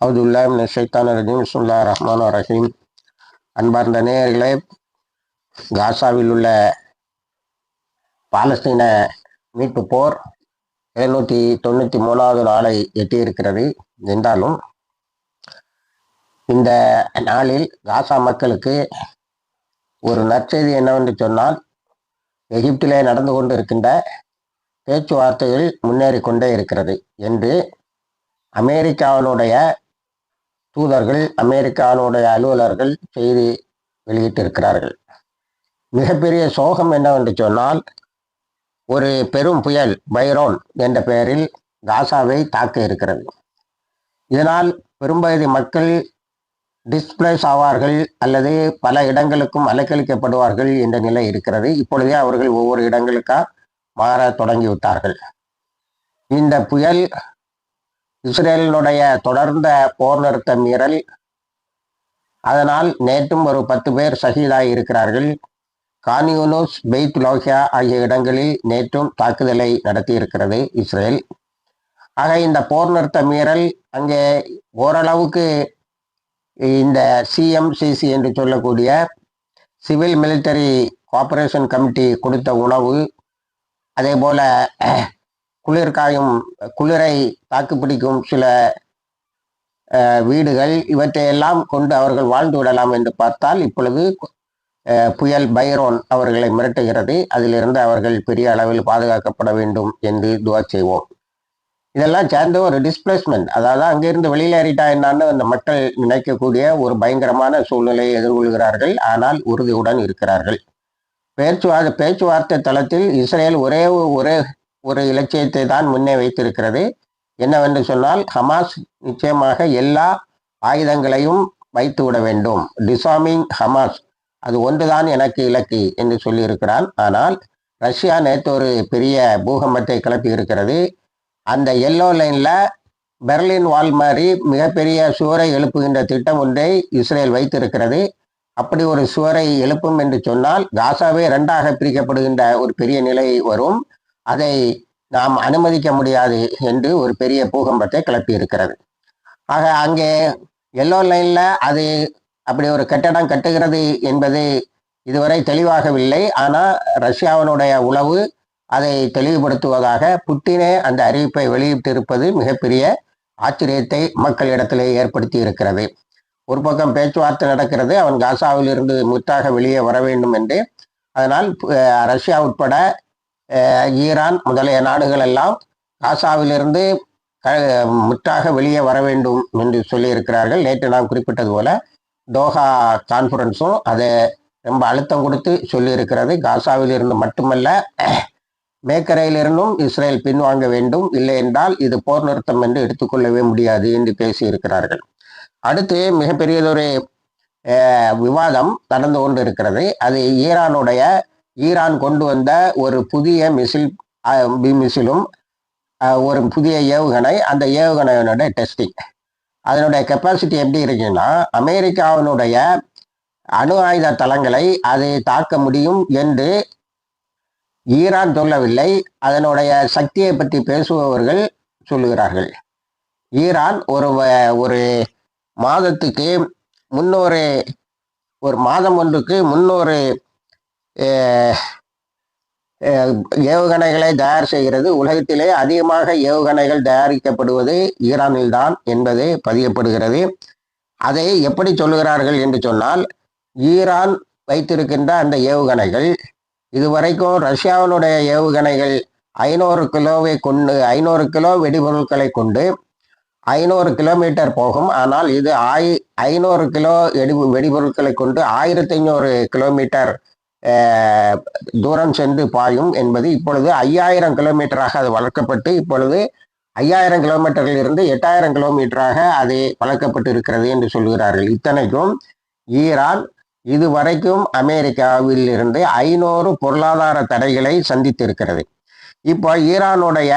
அவுதுல்லாஹி மினஷ் ஷைத்தானிர் ரஜீம். பிஸ்மில்லாஹிர் ரஹ்மானிர் ரஹீம். அன்பார்ந்த நேயர்களே, காசாவில் உள்ள பாலஸ்தீன மீட்பு போர் 793வது நாளை எட்டியிருக்கிறது. என்றாலும் இந்த நாளில் காசா மக்களுக்கு ஒரு நற்செய்தி என்னவென்று சொன்னால், எகிப்திலே நடந்து கொண்டு இருக்கின்ற பேச்சுவார்த்தைகள் முன்னேறி கொண்டே இருக்கிறது என்று அமெரிக்காவினுடைய தூதர்கள், அமெரிக்காவினுடைய அலுவலர்கள் செய்தி வெளியிட்டிருக்கிறார்கள். மிகப்பெரிய சோகம் என்னவென்று சொன்னால், ஒரு பெரும் புயல் பைரோன் என்ற பெயரில் காசாவை தாக்க இருக்கிறது. இதனால் பெரும்பகுதி மக்கள் டிஸ்பிளேஸ் ஆவார்கள் அல்லது பல இடங்களுக்கும் அலைக்கழிக்கப்படுவார்கள் என்ற நிலை இருக்கிறது. இப்பொழுதே அவர்கள் ஒவ்வொரு இடங்களுக்காக மாற தொடங்கிவிட்டார்கள். இந்த புயல் இஸ்ரேலினுடைய தொடர்ந்த போர் நிறுத்த மீறல், அதனால் நேற்றும் ஒரு 10 பேர் ஷஹீதாகி இருக்கிறார்கள். கான் யூனிஸ், பெய்த் லோஹியா ஆகிய இடங்களில் நேற்றும் தாக்குதலை நடத்தி இருக்கிறது இஸ்ரேல். ஆக இந்த போர் நிறுத்த மீறல் அங்கே ஓரளவுக்கு இந்த சிஎம்சிசி என்று சொல்லக்கூடிய சிவில் மிலிட்டரி கோஆபரேஷன் கமிட்டி கொடுத்த உணவு, அதே போல குளிரை தாக்குப்பிடிக்கும் சில வீடுகள், இவற்றையெல்லாம் கொண்டு அவர்கள் வாழ்ந்து விடலாம் என்று பார்த்தால், இப்பொழுது புயல் பைரோன் அவர்களை மிரட்டுகிறது. அதிலிருந்து அவர்கள் பெரிய அளவில் பாதுகாக்கப்பட வேண்டும் என்று துவா செய்வோம். இதெல்லாம் சேர்ந்து ஒரு டிஸ்பிளேஸ்மெண்ட், அதாவது அங்கிருந்து வெளியேறிட்டா என்னான்னு அந்த மக்கள் நினைக்கக்கூடிய ஒரு பயங்கரமான சூழ்நிலையை எதிர்கொள்கிறார்கள். ஆனால் உறுதியுடன் இருக்கிறார்கள். பேச்சுவார்த்தை தளத்தில் இஸ்ரேல் ஒரே ஒரு இலட்சியத்தை தான் முன்னே வைத்திருக்கிறது. என்னவென்று சொன்னால், ஹமாஸ் நிச்சயமாக எல்லா ஆயுதங்களையும் வைத்து விட வேண்டும், டிசார்மிங் ஹமாஸ், அது ஒன்றுதான் எனக்கு இலக்கு என்று சொல்லியிருக்கிறான். ஆனால் ரஷ்யா நேற்று ஒரு பெரிய பூகம்பத்தை கிளப்பி இருக்கிறது. அந்த எல்லோ லைன்ல பெர்லின் வால் மாதிரி மிகப்பெரிய சுவரை எழுப்புகின்ற திட்டம் ஒன்றை இஸ்ரேல் வைத்திருக்கிறது. அப்படி ஒரு சுவரை எழுப்பும் என்று சொன்னால் காசாவே 2ஆக பிரிக்கப்படுகின்ற ஒரு பெரிய நிலை வரும். அதை நாம் அனுமதிக்க முடியாது என்று ஒரு பெரிய பூகம்பத்தை கிளப்பி இருக்கிறது. ஆக அங்கே எல்லோ லைன்ல அது அப்படி ஒரு கட்டடம் கட்டுகிறது என்பது இதுவரை தெளிவாகவில்லை. ஆனால் ரஷ்யாவினுடைய உளவு அதை தெளிவுபடுத்துவதாக புட்டினே அந்த அறிவிப்பை வெளியிட்டிருப்பது மிகப்பெரிய ஆச்சரியத்தை மக்களிடத்திலே ஏற்படுத்தி இருக்கிறது. ஒரு பக்கம் பேச்சுவார்த்தை நடக்கிறது, அவன் காசாவில் இருந்து முற்றாக வெளியே வர வேண்டும் என்று. அதனால் ரஷ்யா உட்பட ஈரான் முதலிய நாடுகள் எல்லாம் காசாவிலிருந்து முற்றாக வெளியே வர வேண்டும் என்று சொல்லியிருக்கிறார்கள். நேற்று நாம் குறிப்பிட்டது போல டோஹா கான்ஃபரன்ஸும் அதை ரொம்ப அழுத்தம் கொடுத்து சொல்லியிருக்கிறது. காசாவில் இருந்து மட்டுமல்ல, மேக்கரையிலிருந்தும் இஸ்ரேல் பின்வாங்க வேண்டும், இல்லை என்றால் இது போர் நிறுத்தம் என்று எடுத்துக்கொள்ளவே முடியாது என்று பேசியிருக்கிறார்கள். அடுத்து மிகப்பெரியதொரு விவாதம் நடந்து கொண்டு இருக்கிறது. அது ஈரான் கொண்டு வந்த ஒரு புதிய மிசிலும் ஒரு புதிய ஏவுகணை, அந்த ஏவுகணையினுடைய டெஸ்டிங். அதனுடைய கெப்பாசிட்டி எப்படி இருக்குன்னா, அமெரிக்காவினுடைய அணு ஆயுத தளங்களை அதை தாக்க முடியும் என்று ஈரான் சொல்லவில்லை, அதனுடைய சக்தியை பற்றி பேசுபவர்கள் சொல்லுகிறார்கள். ஈரான் ஒரு மாதத்துக்கு 300 ஒரு மாதம் ஒன்றுக்கு 300 ஏவுகணைகளை தயார் செய்கிறது. உலகத்திலே அதிகமாக ஏவுகணைகள் தயாரிக்கப்படுவது ஈரானில் தான் என்பது பதியப்படுகிறது. அதை எப்படி சொல்லுகிறார்கள் என்று சொன்னால், ஈரான் வைத்திருக்கின்ற அந்த ஏவுகணைகள் இதுவரைக்கும் ரஷ்யாவினுடைய ஏவுகணைகள் 500 கிலோ வெடிபொருட்களை கொண்டு 500 கிலோமீட்டர் போகும். ஆனால் இது 500 கிலோ வெடிபொருட்களை கொண்டு 1500 கிலோமீட்டர் தூரம் சென்று பாயும் என்பது இப்பொழுது 5000 கிலோமீட்டராக அது வளர்க்கப்பட்டு இப்பொழுது 5000 கிலோமீட்டரில் இருந்து 8000 கிலோமீட்டராக அது வளர்க்கப்பட்டு இருக்கிறது என்று சொல்கிறார்கள். இத்தனைக்கும் ஈரான் இதுவரைக்கும் அமெரிக்காவில் இருந்து 500 பொருளாதார தடைகளை சந்தித்திருக்கிறது. இப்போ ஈரானுடைய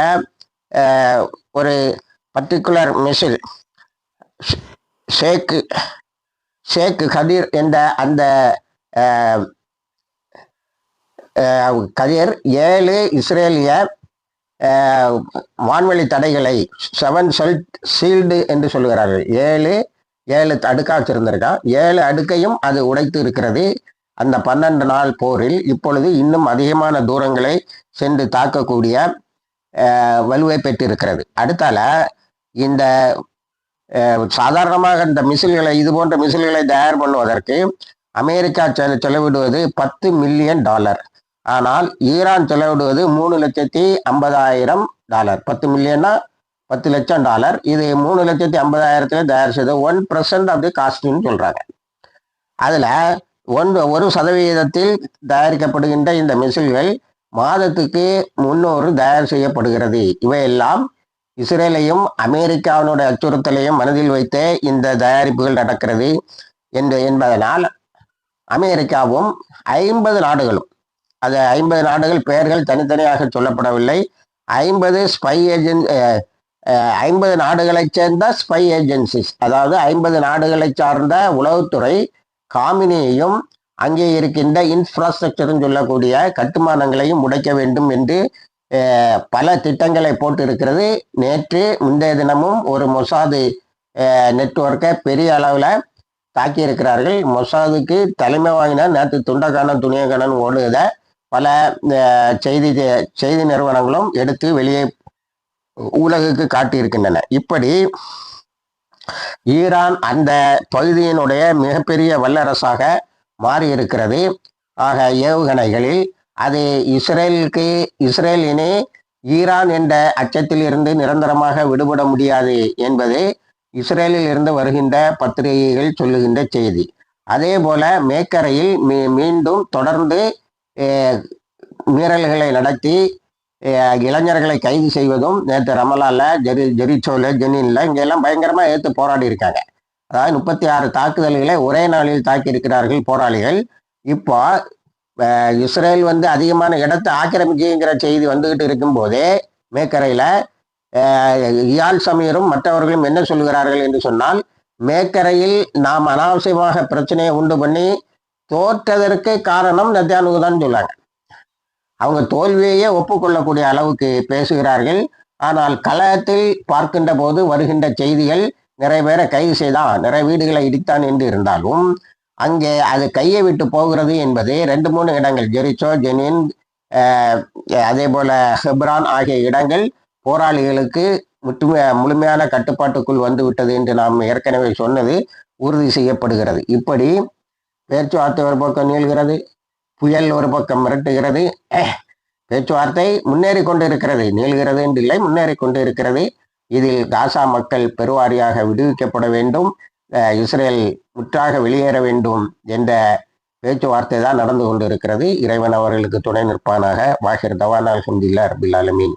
ஒரு பர்டிகுலர் மிசில் ஷேக் கதிர் என்ற அந்த கதிர் 7 இஸ்ரேலிய வான்வெளி தடைகளை 7 ஷீல்டு என்று சொல்லுகிறார்கள். ஏழு அடுக்காக வச்சிருந்திருக்கான். 7 அடுக்கையும் அது உடைத்து இருக்கிறது. அந்த 12 நாள் போரில் இப்பொழுது இன்னும் அதிகமான தூரங்களை சென்று தாக்கக்கூடிய வலுவை பெற்றிருக்கிறது. அடுத்தால இந்த சாதாரணமாக இந்த மிசில்களை, இது போன்ற மிசில்களை தயார் பண்ணுவதற்கு அமெரிக்கா செலவிடுவது $10 மில்லியன். ஆனால் ஈரான் செலவிடுவது $3,50,000. 10 மில்லியன்னா $10 லட்சம். இது 3,50,000 தயார் செய்த 1% ஆஃப் தி காஸ்ட்னு சொல்றாங்க. அதுல 1% தயாரிக்கப்படுகின்ற இந்த மிசில்கள் மாதத்துக்கு 300 தயார் செய்யப்படுகிறது. இவையெல்லாம் இஸ்ரேலையும் அமெரிக்காவினுடைய அச்சுறுத்தலையும் மனதில் வைத்தே இந்த தயாரிப்புகள் நடக்கிறது என்பதனால் அமெரிக்காவும் 50 நாடுகளும், அது 50 நாடுகள் பெயர்கள் தனித்தனியாக சொல்லப்படவில்லை, 50 நாடுகளை சேர்ந்த ஸ்பை ஏஜென்சிஸ், அதாவது 50 நாடுகளை சார்ந்த உளவுத்துறை காமினியையும் அங்கே இருக்கின்ற இன்ஃப்ராஸ்ட்ரக்சர்னு சொல்லக்கூடிய கட்டுமானங்களையும் உடைக்க வேண்டும் என்று பல திட்டங்களை போட்டு இருக்கிறது. நேற்று முந்தைய தினமும் ஒரு மொசாது நெட்வொர்க்கை பெரிய அளவில் தாக்கி இருக்கிறார்கள். மொசாதுக்கு தலைமை வாங்கின நேற்று துண்டக்கான துணியக்கானன் ஓடுவதை பல செய்தி நிறுவனங்களும் எடுத்து வெளியே உலகுக்கு காட்டியிருக்கின்றன. இப்படி ஈரான் அந்த பகுதியினுடைய மிகப்பெரிய வல்லரசாக மாறி இருக்கிறது. ஆக ஏவுகணைகளில் அது இஸ்ரேல் இனி ஈரான் என்ற அச்சத்தில் இருந்து நிரந்தரமாக விடுபட முடியாது என்பது இஸ்ரேலில் இருந்து வருகின்ற பத்திரிகைகள் சொல்லுகின்ற செய்தி. அதே போல மேக்கரையில் மீண்டும் தொடர்ந்து மீறல்களை நடத்தி இளைஞர்களை கைது செய்வதும், நேற்று ரமலால, ஜெரிச்சோல, ஜெனின்ல இங்கெல்லாம் பயங்கரமாக எடுத்து போராடி இருக்காங்க. அதாவது 36 தாக்குதல்களை ஒரே நாளில் தாக்கி இருக்கிறார்கள் போராளிகள். இப்போ இஸ்ரேல் அதிகமான இடத்தை ஆக்கிரமிச்சுங்கிற செய்தி வந்துகிட்டு இருக்கும் போதே மேக்கரையில இயால் சமீரும் மற்றவர்களும் என்ன சொல்கிறார்கள் என்று சொன்னால், மேக்கரையில் நாம் அனாவசியமாக பிரச்சனையை உண்டு பண்ணி தோற்றதற்கு காரணம் நெத்தன்யாஹு தான் சொல்லாங்க. அவங்க தோல்வியையே ஒப்புக்கொள்ளக்கூடிய அளவுக்கு பேசுகிறார்கள். ஆனால் களத்தில் பார்க்கின்ற போது வருகின்ற செய்திகள் நிறைய பேரை கைது செய்தான், நிறைய வீடுகளை இடித்தான் என்று இருந்தாலும் அங்கே அது கையை விட்டு போகிறது என்பது 2-3 இடங்கள், ஜெரிச்சோ, ஜெனின், அதே போல ஹெப்ரான் ஆகிய இடங்கள் போராளிகளுக்கு முழுமையான கட்டுப்பாட்டுக்குள் வந்து விட்டது என்று நாம் ஏற்கனவே சொன்னது உறுதி செய்யப்படுகிறது. இப்படி பேச்சுவார்த்தை ஒரு பக்கம் நீள்கிறது, புயல் ஒரு பக்கம் மிரட்டுகிறது. பேச்சுவார்த்தை முன்னேறி கொண்டு இருக்கிறது, நீள்கிறது என்று இல்லை, முன்னேறி கொண்டு இருக்கிறது. இதில் காசா மக்கள் பெருவாரியாக விடுவிக்கப்பட வேண்டும், இஸ்ரேல் முற்றாக வெளியேற வேண்டும் என்ற பேச்சுவார்த்தை தான் நடந்து கொண்டு இருக்கிறது. இறைவன் அவர்களுக்கு துணை நிற்பானாக. வாஹிர் தவானா அல்ஹம்துலில்லாஹி ரப்பில் ஆலமீன்.